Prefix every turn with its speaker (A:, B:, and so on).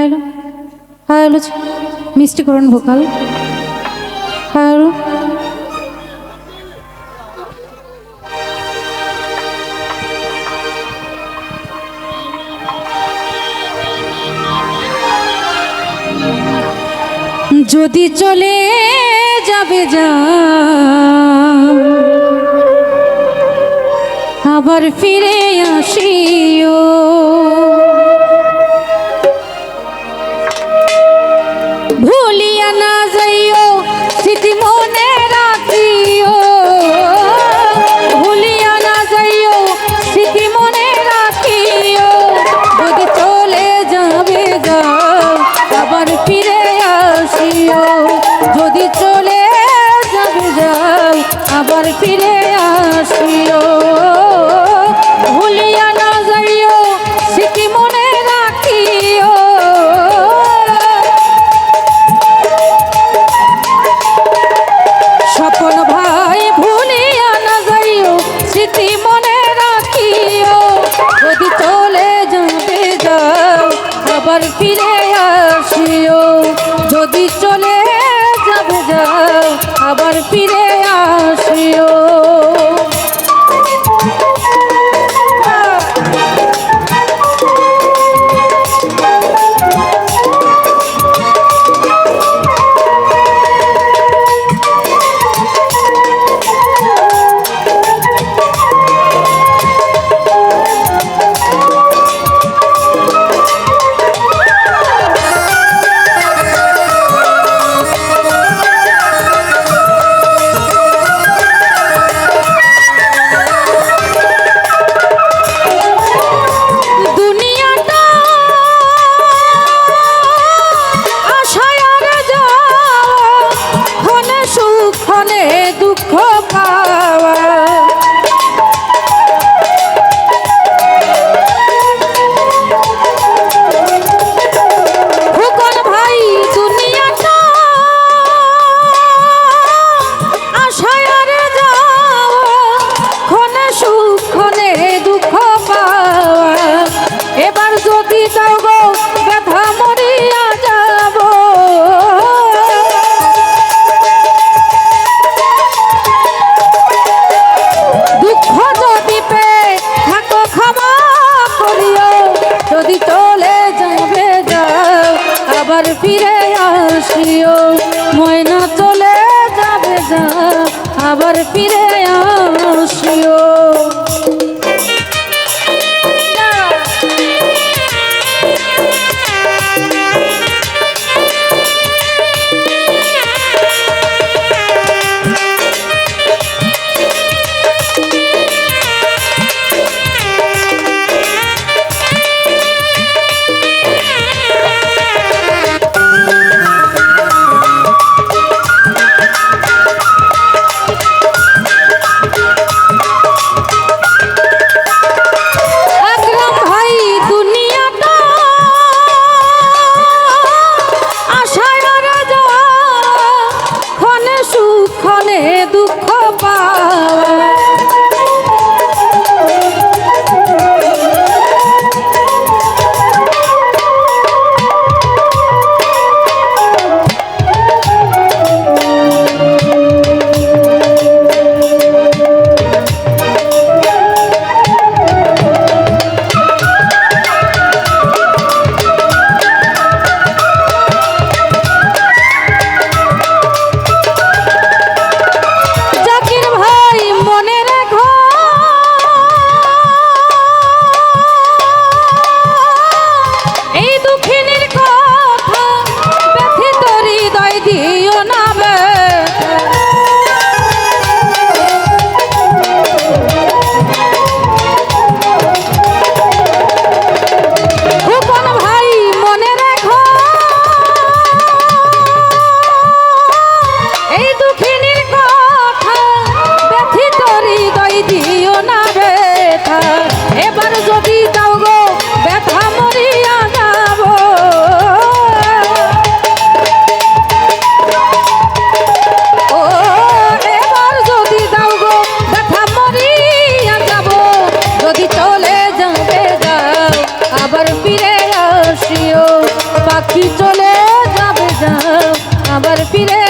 A: hello hello মিষ্টিকরণ vocal hello যদি চলে যাবে যা আবার ফিরে আসিও ভুলিয়া না যাইও স্মৃতি মনে রাখিও ভুলিয়া না যাইও স্মৃতি মনে রাখিও যদি চলে যাবে যাও আবার ফিরে আসিও যদি চলে যাবে যাও আবার ফিরে আসিও ভুলিয়া না যাইও স্মৃতি মনে রাখিও স্বপন ভাই ভুলিয়া না যাইও স্মৃতি মনে রাখিও যদি চলে যাবে যাও আবার ফিরে আসিও যদি চলে যাবে যাও আবার ফিরে আসিও আবার ফিরে আসিও ময়না চলে যাবে যা আবার ফিরে আসিও পাখি চলে যাবে যাও আবার ফিরে